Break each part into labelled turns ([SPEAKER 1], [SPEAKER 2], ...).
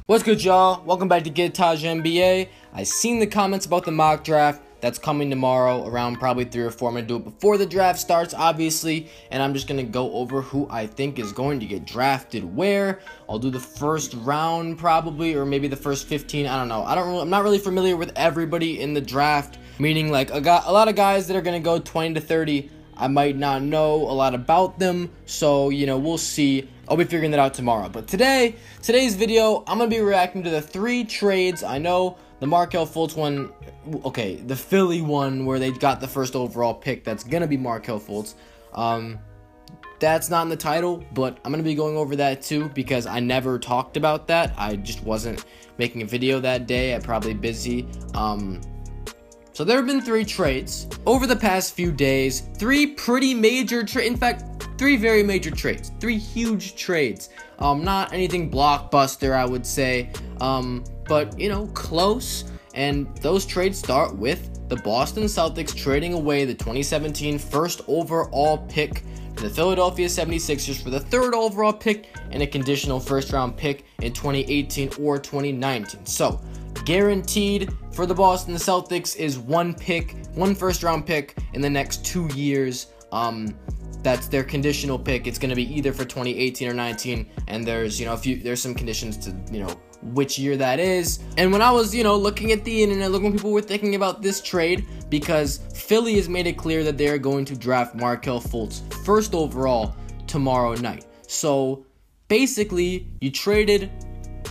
[SPEAKER 1] What's good, y'all? Welcome back to Get Taj NBA. I seen the comments about the mock draft that's coming tomorrow around probably 3 or 4. I'm going to do it before the draft starts, obviously, and I'm just going to go over who I think is going to get drafted where. I'll do the first round probably, or maybe the first 15. I don't know. I'm not really familiar with everybody in the draft, meaning like a lot of guys that are going to go 20 to 30. I might not know a lot about them, so, we'll see. I'll be figuring that out tomorrow. But today's video, I'm going to be reacting to the 3 trades. I know the Markelle Fultz one, okay, the Philly one where they got the first overall pick, that's going to be Markelle Fultz. That's not in the title, but I'm going to be going over that too because I never talked about that. I just wasn't making a video that day. I'm probably busy. So there have been 3 trades over the past few days. 3 pretty major trades. In fact, 3 very major trades. 3 huge trades. Not anything blockbuster, I would say. But, close. And those trades start with the Boston Celtics trading away the 2017 first overall pick to the Philadelphia 76ers for the 3rd overall pick and a conditional first round pick in 2018 or 2019. So, guaranteed for the Boston Celtics is one first round pick in the next 2 years. That's their conditional pick. It's going to be either for 2018 or 19, and there's there's some conditions to which year that is. And when I was looking at the internet, looking when people were thinking about this trade, because Philly has made it clear that they are going to draft Markelle Fultz first overall tomorrow night. So basically, you traded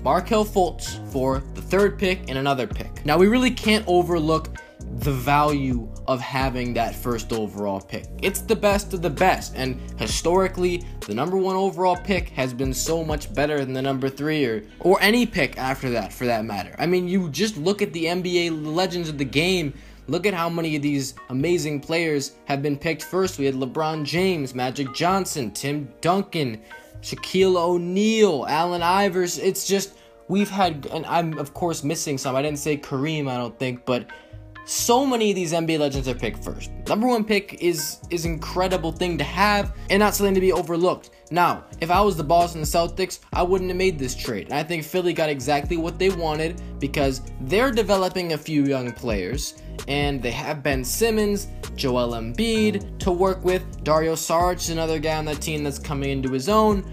[SPEAKER 1] Markelle Fultz for the 3rd pick and another pick. Now, we really can't overlook the value of having that first overall pick. It's the best of the best, and historically, the number 1 overall pick has been so much better than the number 3 or any pick after that, for that matter. I mean, you just look at the NBA legends of the game. Look at how many of these amazing players have been picked first. We had LeBron James, Magic Johnson, Tim Duncan, Shaquille O'Neal, Allen Iverson. It's just, we've had, and I'm of course missing some. I didn't say Kareem, I don't think, but so many of these NBA legends are picked first. Number 1 pick is an incredible thing to have and not something to be overlooked. Now, if I was the Boston Celtics, I wouldn't have made this trade. And I think Philly got exactly what they wanted because they're developing a few young players. And they have Ben Simmons, Joel Embiid to work with. Dario Saric, another guy on that team that's coming into his own.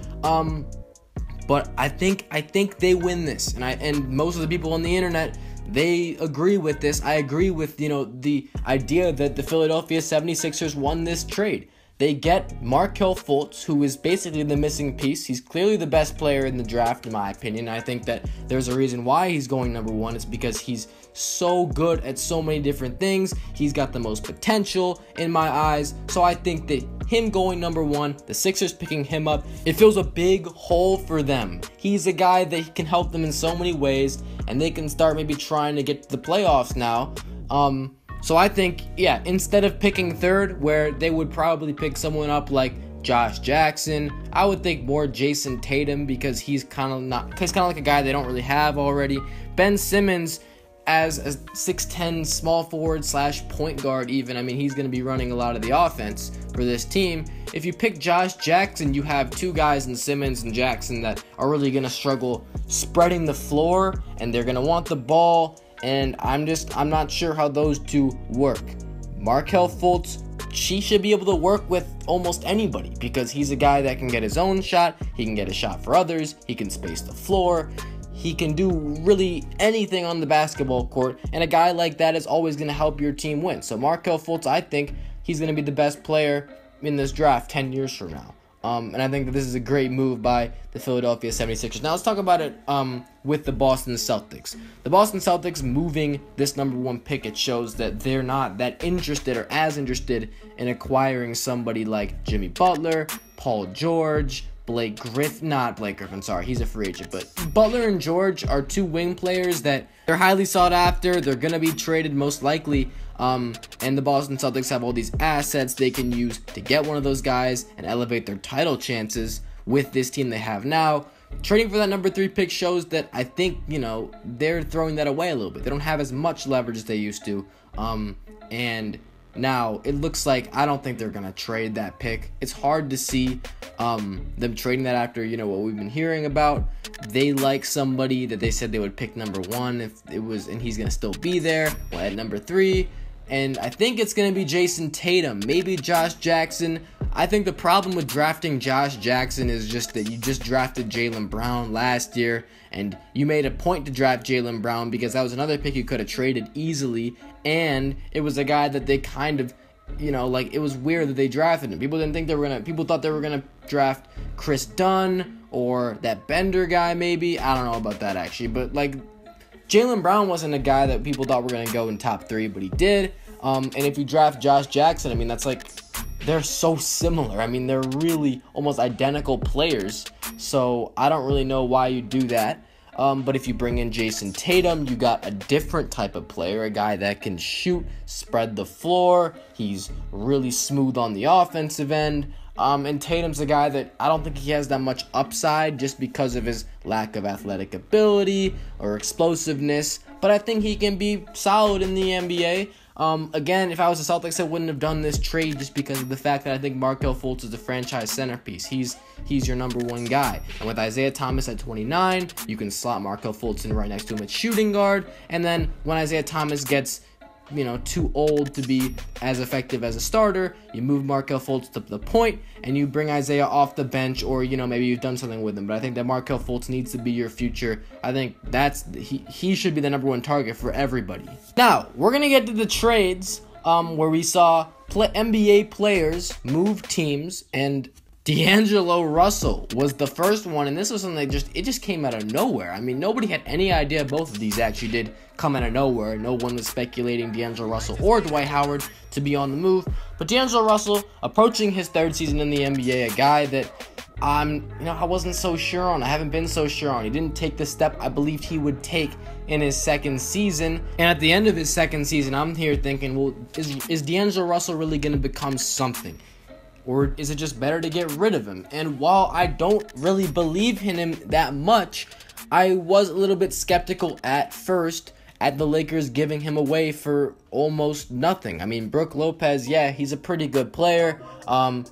[SPEAKER 1] But I think they win this. And most of the people on the internet, they agree with this. I agree with, the idea that the Philadelphia 76ers won this trade. They get Markelle Fultz, who is basically the missing piece. He's clearly the best player in the draft, in my opinion. I think that there's a reason why he's going number 1. It's because he's so good at so many different things. He's got the most potential in my eyes. So I think that him going number 1, the Sixers picking him up, it fills a big hole for them. He's a guy that can help them in so many ways, and they can start maybe trying to get to the playoffs now. So I think, instead of picking 3rd, where they would probably pick someone up like Josh Jackson, I would think more Jayson Tatum because he's kind of like a guy they don't really have already. Ben Simmons as a 6'10" small forward / point guard even. I mean, he's going to be running a lot of the offense for this team. If you pick Josh Jackson, you have 2 guys in Simmons and Jackson that are really going to struggle spreading the floor, and they're going to want the ball. And I'm not sure how those 2 work. Markelle Fultz, she should be able to work with almost anybody because he's a guy that can get his own shot, he can get a shot for others, he can space the floor, he can do really anything on the basketball court, and a guy like that is always going to help your team win. So Markelle Fultz, I think he's going to be the best player in this draft 10 years from now. And I think that this is a great move by the Philadelphia 76ers. Now let's talk about it with the Boston Celtics. The Boston Celtics moving this number 1 pick, it shows that they're not that interested or as interested in acquiring somebody like Jimmy Butler, Paul George, Blake Griffin, sorry, he's a free agent, but Butler and George are 2 wing players that they're highly sought after. They're going to be traded most likely. And the Boston Celtics have all these assets they can use to get one of those guys and elevate their title chances with this team they have now. Trading for that number 3 pick shows that I think, they're throwing that away a little bit. They don't have as much leverage as they used to. And Now, it looks like I don't think they're going to trade that pick. It's hard to see them trading that after, what we've been hearing about. They like somebody that they said they would pick number 1 if it was, and he's going to still be there at number 3. And I think it's going to be Jayson Tatum, maybe Josh Jackson. I think the problem with drafting Josh Jackson is just that you just drafted Jaylen Brown last year, and you made a point to draft Jaylen Brown because that was another pick you could have traded easily, and it was a guy that they kind of, it was weird that they drafted him. People thought they were going to draft Chris Dunn or that Bender guy maybe. I don't know about that actually, but Jaylen Brown wasn't a guy that people thought were going to go in top 3, but he did. And if you draft Josh Jackson, that's they're so similar. They're really almost identical players. So I don't really know why you do that. But if you bring in Jayson Tatum, you got a different type of player, a guy that can shoot, spread the floor. He's really smooth on the offensive end. And Tatum's a guy that I don't think he has that much upside just because of his lack of athletic ability or explosiveness. But I think he can be solid in the NBA. Again, if I was the Celtics, I wouldn't have done this trade just because of the fact that I think Markelle Fultz is the franchise centerpiece. He's your number 1 guy. And with Isaiah Thomas at 29, you can slot Markelle Fultz in right next to him at shooting guard. And then when Isaiah Thomas gets too old to be as effective as a starter, you move Markelle Fultz to the point and you bring Isaiah off the bench, or maybe you've done something with him. But I think that Markelle Fultz needs to be your future. I think he should be the number 1 target for everybody. Now we're gonna get to the trades where we saw NBA players move teams, and D'Angelo Russell was the first one, and this was something that just came out of nowhere. Nobody had any idea both of these actually did come out of nowhere. No one was speculating D'Angelo Russell or Dwight Howard to be on the move. But D'Angelo Russell, approaching his 3rd season in the NBA, a guy that I wasn't so sure on. I haven't been so sure on. He didn't take the step I believed he would take in his 2nd season. And at the end of his 2nd season, I'm here thinking, well, is D'Angelo Russell really going to become something? Or is it just better to get rid of him? And while I don't really believe in him that much, I was a little bit skeptical at first at the Lakers giving him away for almost nothing. Brook Lopez, yeah, he's a pretty good player.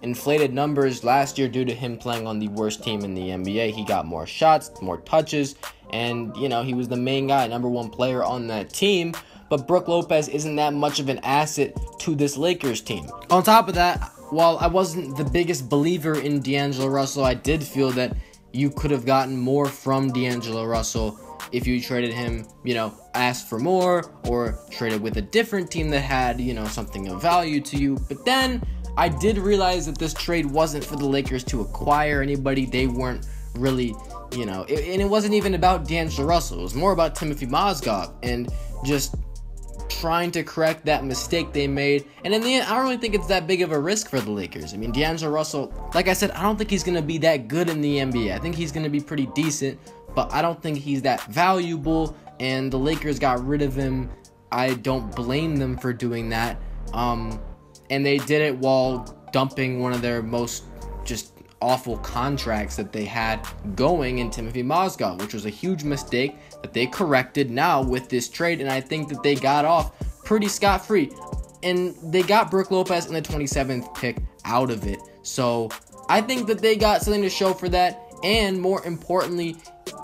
[SPEAKER 1] Inflated numbers last year due to him playing on the worst team in the NBA. He got more shots, more touches, and, he was the main guy, number 1 player on that team. But Brook Lopez isn't that much of an asset to this Lakers team. On top of that, while I wasn't the biggest believer in D'Angelo Russell, I did feel that you could have gotten more from D'Angelo Russell if you traded him, asked for more, or traded with a different team that had, something of value to you. But then I did realize that this trade wasn't for the Lakers to acquire anybody. They weren't really, and it wasn't even about D'Angelo Russell. It was more about Timothy Mozgov and just trying to correct that mistake they made. And in the end, I don't really think it's that big of a risk for the Lakers. D'Angelo Russell, like I said, I don't think he's going to be that good in the NBA. I think he's going to be pretty decent, but I don't think he's that valuable, and the Lakers got rid of him. I don't blame them for doing that. And they did it while dumping one of their most just awful contracts that they had going in Timothy Mozgov, which was a huge mistake that they corrected now with this trade, and I think that they got off pretty scot-free. And they got Brook Lopez in the 27th pick out of it. So I think that they got something to show for that, and more importantly,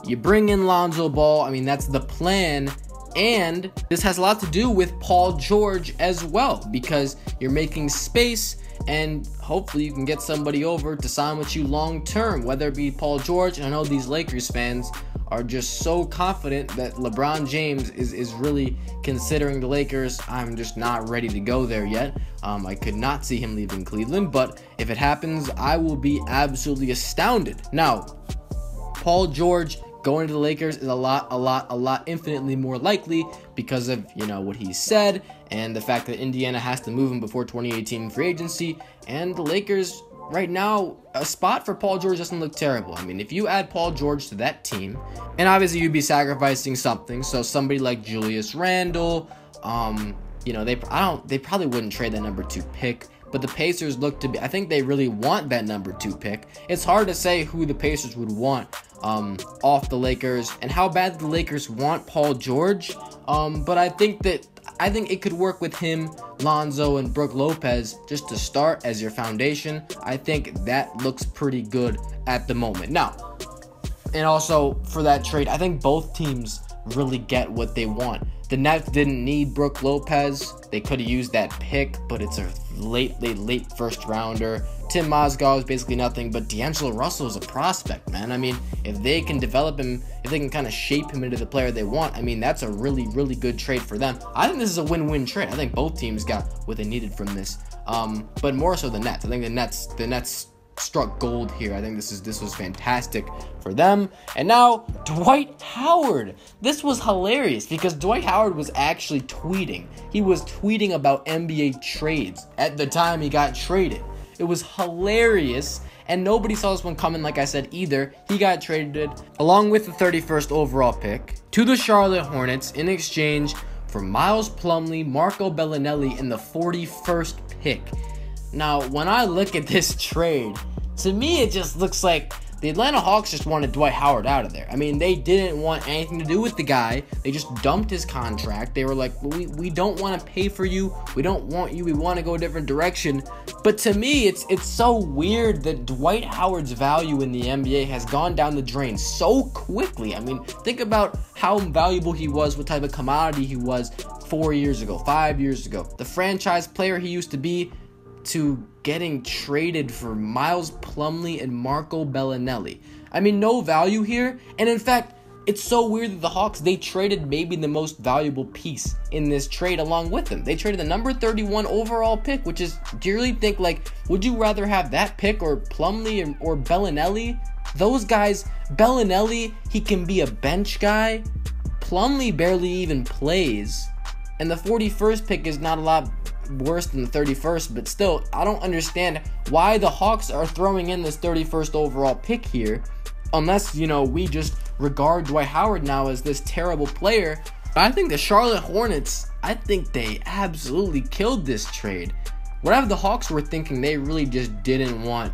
[SPEAKER 1] you bring in Lonzo Ball. That's the plan. And this has a lot to do with Paul George as well, because you're making space, and hopefully you can get somebody over to sign with you long term, whether it be Paul George. And I know these Lakers fans are just so confident that LeBron James is really considering the Lakers. I'm just not ready to go there yet. I could not see him leaving Cleveland, but if it happens, I will be absolutely astounded. Now, Paul George going to the Lakers is a lot infinitely more likely because of, what he said, and the fact that Indiana has to move him before 2018 free agency, and the Lakers right now, a spot for Paul George doesn't look terrible. If you add Paul George to that team, and obviously you'd be sacrificing something, so somebody like Julius Randle, they probably wouldn't trade that number 2 pick, but the Pacers look to be, I think they really want that number 2 pick. It's hard to say who the Pacers would want off the Lakers and how bad the Lakers want Paul George, but I think it could work with him Lonzo and Brook Lopez just to start as your foundation, I think that looks pretty good at the moment. Now, and also for that trade, I think both teams really get what they want. The Nets didn't need Brook Lopez. They could have used that pick, but it's a late first rounder. Tim Mozgov is basically nothing, but D'Angelo Russell is a prospect, man. I mean, if they can develop him, if they can kind of shape him into the player they want, I mean, that's a really good trade for them. I think this is a win-win trade. I think both teams got what they needed from this, but more so the Nets. I think the Nets struck gold here. I think this was fantastic for them. And now Dwight Howard. This was hilarious because Dwight Howard was actually tweeting. He was tweeting about NBA trades at the time he got traded. It was hilarious, and nobody saw this one coming, like I said, either. He got traded along with the 31st overall pick to the Charlotte Hornets in exchange for Miles Plumlee, Marco Bellinelli, and the 41st pick. Now, when I look at this trade, to me it just looks like the Atlanta Hawks just wanted Dwight Howard out of there. I mean, they didn't want anything to do with the guy. They just dumped his contract. They were like, we don't want to pay for you. We don't want you. We want to go a different direction. But to me, it's so weird that Dwight Howard's value in the NBA has gone down the drain so quickly. I mean, think about how valuable he was, what type of commodity he was 4 years ago, 5 years ago. The franchise player he used to be, to getting traded for Miles Plumlee and Marco Bellinelli. I mean, no value here. And in fact, it's so weird that the Hawks, they traded maybe the most valuable piece in this trade along with them. They traded the number 31 overall pick, which is, do you really think, like, would you rather have that pick or Plumlee or Bellinelli? Those guys, Bellinelli, he can be a bench guy. Plumlee barely even plays. And the 41st pick is not a lot worse than the 31st, but still, I don't understand why the Hawks are throwing in this 31st overall pick here, unless, you know, we just regard Dwight Howard now as this terrible player. But I think the Charlotte Hornets, I think they absolutely killed this trade. Whatever the Hawks were thinking, they really just didn't want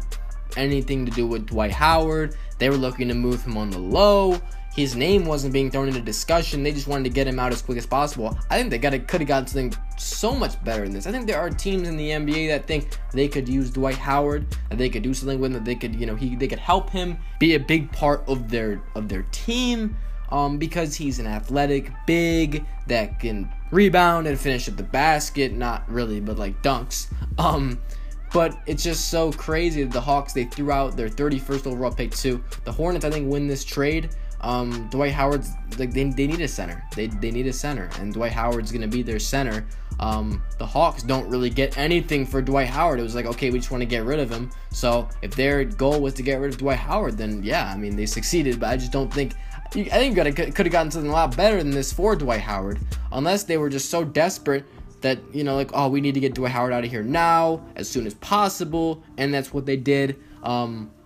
[SPEAKER 1] anything to do with Dwight Howard. They were looking to move him on the low. His name wasn't being thrown into discussion. They just wanted to get him out as quick as possible. I think they could have gotten something so much better than this. I think there are teams in the NBA that think they could use Dwight Howard, that they could do something with him, that they could, you know, they could help him be a big part of their team, because he's an athletic big that can rebound and finish at the basket. Not really, but like dunks. But it's just so crazy that the Hawks, they threw out their 31st overall pick too. The Hornets, I think, win this trade. Dwight Howard's, like, they need a center. They need a center, and Dwight Howard's gonna be their center. The Hawks don't really get anything for Dwight Howard. It was like, okay, we just want to get rid of him. So if their goal was to get rid of Dwight Howard, then yeah, I mean, they succeeded. But I just don't think, I think you could have gotten something a lot better than this for Dwight Howard, unless they were just so desperate that, you know, like, oh, we need to get Dwight Howard out of here now, as soon as possible, and that's what they did.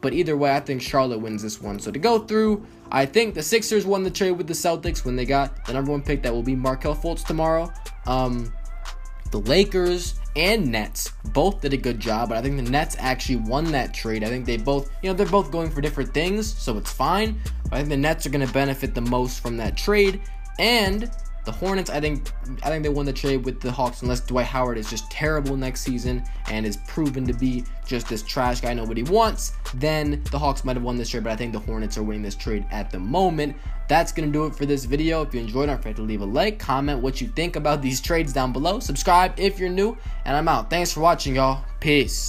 [SPEAKER 1] But either way, I think Charlotte wins this one. So to go through, I think the Sixers won the trade with the Celtics when they got the number 1 pick that will be Markelle Fultz tomorrow. The Lakers and Nets both did a good job, but I think the Nets actually won that trade. I think they both, you know, they're both going for different things, so it's fine. But I think the Nets are going to benefit the most from that trade. And the Hornets, I think they won the trade with the Hawks, unless Dwight Howard is just terrible next season and is proven to be just this trash guy nobody wants. Then the Hawks might have won this trade, but I think the Hornets are winning this trade at the moment. That's going to do it for this video. If you enjoyed, don't forget to leave a like, comment what you think about these trades down below, subscribe if you're new, and I'm out. Thanks for watching, y'all. Peace.